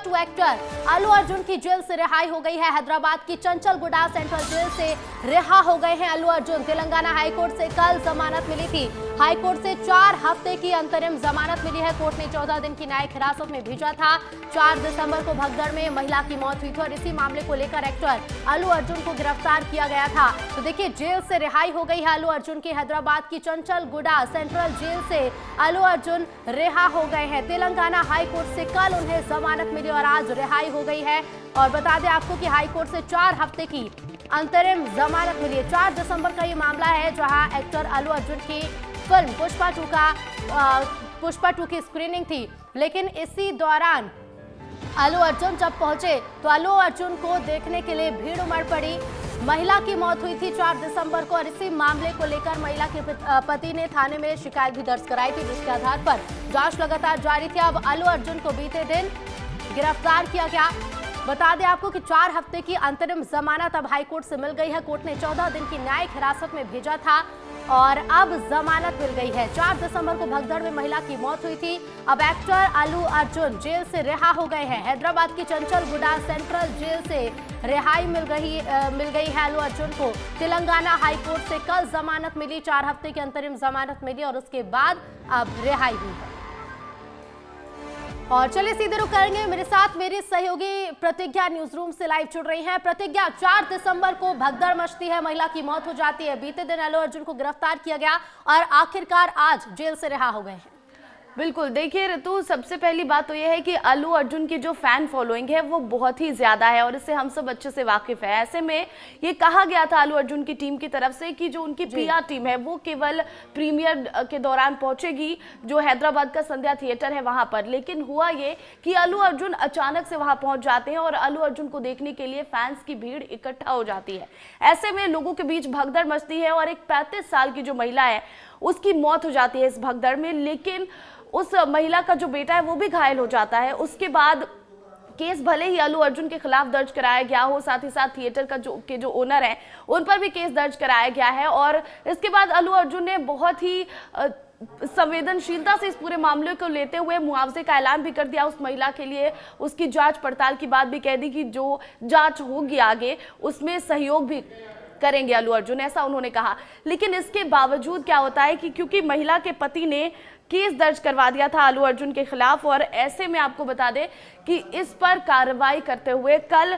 To actor Allu Arjun की jail से रिहाई हो गई है। हैदराबाद की चंचलगुडा सेंट्रल जेल से रिहा हो गए हैं अल्लू अर्जुन। तेलंगाना हाईकोर्ट से कल जमानत मिली थी। हाईकोर्ट से 4 हफ्ते की अंतरिम जमानत मिली है। कोर्ट ने 14 दिन की न्यायिक हिरासत में भेजा था। 4 दिसंबर को भगदड़ में महिला की मौत हुई थी और इसी मामले को लेकर एक्टर अल्लू अर्जुन को गिरफ्तार किया गया था। तो देखिए, जेल से रिहाई हो गई है अल्लू अर्जुन की। हैदराबाद की चंचलगुडा सेंट्रल जेल से अल्लू अर्जुन रिहा हो गए हैं। तेलंगाना हाईकोर्ट से कल उन्हें जमानत मिली और आज रिहाई हो गई है। और बता दें आपको कि हाईकोर्ट से 4 हफ्ते की अंतरिम जमानत मिली है। 4 दिसंबर का ये मामला है जहां एक्टर अल्लू अर्जुन की फिल्म पुष्पा 2 की स्क्रीनिंग थी। लेकिन इसी दौरान अल्लू अर्जुन जब पहुंचे तो अल्लू अर्जुन को देखने के लिए भीड़ उमड़ पड़ी। महिला की मौत हुई थी 4 दिसंबर को और इसी मामले को लेकर महिला के पति ने थाने में शिकायत भी दर्ज कराई थी, जिसके आधार पर जांच लगातार जारी थी। अब अल्लू अर्जुन को बीते दिन गिरफ्तार किया गया। बता दें आपको कि 4 हफ्ते की अंतरिम जमानत अब हाईकोर्ट से मिल गई है। कोर्ट ने 14 दिन की न्यायिक हिरासत में भेजा था और अब जमानत मिल गई है। 4 दिसंबर को भगदड़ में महिला की मौत हुई थी। अब एक्टर अल्लू अर्जुन जेल से रिहा हो गए हैं। हैदराबाद की चंचलगुडा सेंट्रल जेल से रिहाई मिल गई है अल्लू अर्जुन को। तेलंगाना हाईकोर्ट से कल जमानत मिली, 4 हफ्ते की अंतरिम जमानत मिली और उसके बाद अब रिहाई हुई है। और चलिए सीधे रुक करेंगे, मेरे साथ मेरी सहयोगी प्रतिज्ञा न्यूज रूम से लाइव जुड़ रही हैं। प्रतिज्ञा, 4 दिसंबर को भगदड़ मचती है, महिला की मौत हो जाती है। बीते दिन अल्लू अर्जुन को गिरफ्तार किया गया और आखिरकार आज जेल से रिहा हो गए हैं। बिल्कुल, देखिए ऋतु, सबसे पहली बात तो यह है कि अल्लू अर्जुन की जो फैन फॉलोइंग है वो बहुत ही ज्यादा है और इससे हम सब अच्छे से वाकिफ है। ऐसे में ये कहा गया था अल्लू अर्जुन की टीम की तरफ से कि जो उनकी पीआर टीम है वो केवल प्रीमियर के दौरान पहुंचेगी, जो हैदराबाद का संध्या थिएटर है वहां पर। लेकिन हुआ ये कि अल्लू अर्जुन अचानक से वहां पहुंच जाते हैं और अल्लू अर्जुन को देखने के लिए फैंस की भीड़ इकट्ठा हो जाती है। ऐसे में लोगों के बीच भगदड़ मचती है और एक 35 साल की जो महिला है उसकी मौत हो जाती है इस भगदड़ में। लेकिन उस महिला का जो बेटा है वो भी घायल हो जाता है। उसके बाद केस भले ही अल्लू अर्जुन के खिलाफ दर्ज कराया गया हो, साथ ही साथ थिएटर का जो ओनर है उन पर भी केस दर्ज कराया गया है। और इसके बाद अल्लू अर्जुन ने बहुत ही संवेदनशीलता से इस पूरे मामले को लेते हुए मुआवजे का ऐलान भी कर दिया उस महिला के लिए। उसकी जांच पड़ताल की बात भी कह दी कि जो जांच होगी आगे उसमें सहयोग भी करेंगे अल्लू अर्जुन, ऐसा उन्होंने कहा। लेकिन इसके बावजूद क्या होता है कि क्योंकि महिला के पति ने केस दर्ज करवा दिया था अल्लू अर्जुन के खिलाफ और ऐसे में आपको बता दें कि इस पर कार्रवाई करते हुए कल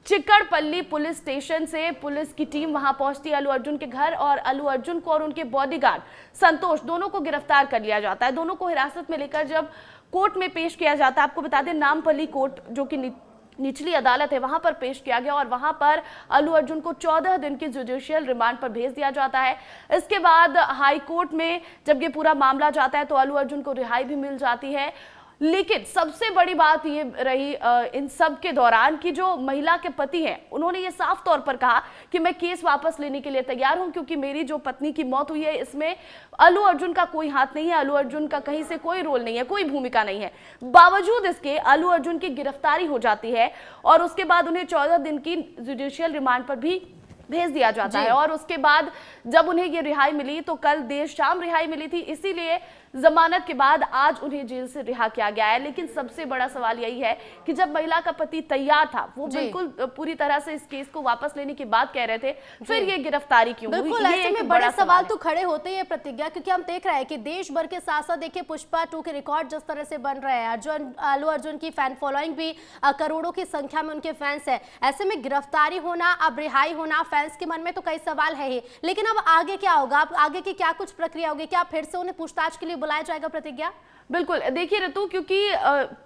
चिकड़पल्ली पुलिस स्टेशन से पुलिस की टीम वहां पहुंचती है अल्लू अर्जुन के घर और अल्लू अर्जुन को और उनके बॉडीगार्ड संतोष दोनों को गिरफ्तार कर लिया जाता है। दोनों को हिरासत में लेकर जब कोर्ट में पेश किया जाता है, आपको बता दें नामपल्ली कोर्ट जो कि निचली अदालत है वहां पर पेश किया गया और वहां पर अल्लू अर्जुन को 14 दिन की जुडिशियल रिमांड पर भेज दिया जाता है। इसके बाद हाई कोर्ट में जब ये पूरा मामला जाता है तो अल्लू अर्जुन को रिहाई भी मिल जाती है। लेकिन सबसे बड़ी बात ये रही इन सब के दौरान कि जो महिला के पति हैं उन्होंने ये साफ तौर पर कहा कि मैं केस वापस लेने के लिए तैयार हूं क्योंकि मेरी जो पत्नी की मौत हुई है इसमें अल्लू अर्जुन का कोई हाथ नहीं है, अल्लू अर्जुन का कहीं से कोई रोल नहीं है, कोई भूमिका नहीं है। बावजूद इसके अल्लू अर्जुन की गिरफ्तारी हो जाती है और उसके बाद उन्हें 14 दिन की जुडिशियल रिमांड पर भी भेज दिया जाता है। और उसके बाद जब उन्हें ये रिहाई मिली तो कल देर शाम रिहाई मिली थी, इसीलिए जमानत के बाद आज उन्हें जेल से रिहा किया गया है। लेकिन सबसे बड़ा सवाल यही है कि जब महिला का पति तैयार था, वो बिल्कुल पूरी तरह से इस केस को वापस लेने की बात कह रहे थे, फिर ये गिरफ्तारी क्यों हुई? बिल्कुल, ऐसे में बड़े सवाल तो खड़े होते हैं प्रतिज्ञा, क्योंकि हम देख रहे हैं कि देश भर के साथ साथ देखिए पुष्पा 2 के रिकॉर्ड जिस तरह से बन रहे हैं, अल्लू अर्जुन की फैन फॉलोइंग भी करोड़ों की संख्या में उनके फैंस है। ऐसे में गिरफ्तारी होना, अब रिहाई होना, फैंस के मन में तो कई सवाल है ही। लेकिन अब आगे क्या होगा, अब आगे की क्या कुछ प्रक्रिया होगी? क्या फिर से उन्हें पूछताछ के लिए बुलाया जाएगा प्रतिज्ञा? बिल्कुल, देखिए ऋतु, क्योंकि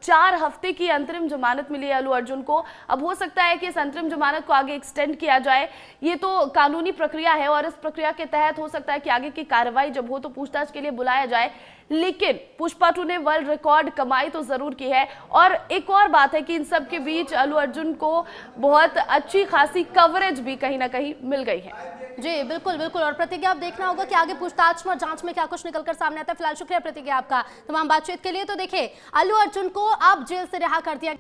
4 हफ्ते की अंतरिम जमानत मिली है अल्लू अर्जुन को, अब हो सकता है कि इस अंतरिम जमानत को आगे एक्सटेंड किया जाए। ये तो कानूनी प्रक्रिया है और इस प्रक्रिया के तहत हो सकता है कि आगे की कार्रवाई जब हो तो पूछताछ के लिए बुलाया जाए। लेकिन पुष्पा 2 ने वर्ल्ड रिकॉर्ड कमाई तो जरूर की है और एक और बात है कि इन सब के बीच अल्लू अर्जुन को बहुत अच्छी खासी कवरेज भी कहीं ना कहीं मिल गई है। जी बिल्कुल बिल्कुल, और प्रतिज्ञा अब देखना होगा कि आगे पूछताछ में जांच में क्या कुछ निकलकर सामने आता है। फिलहाल शुक्रिया प्रतिज्ञा आपका तमाम बातचीत के लिए। तो देखिए, अल्लू अर्जुन को अब जेल से रिहा कर दिया।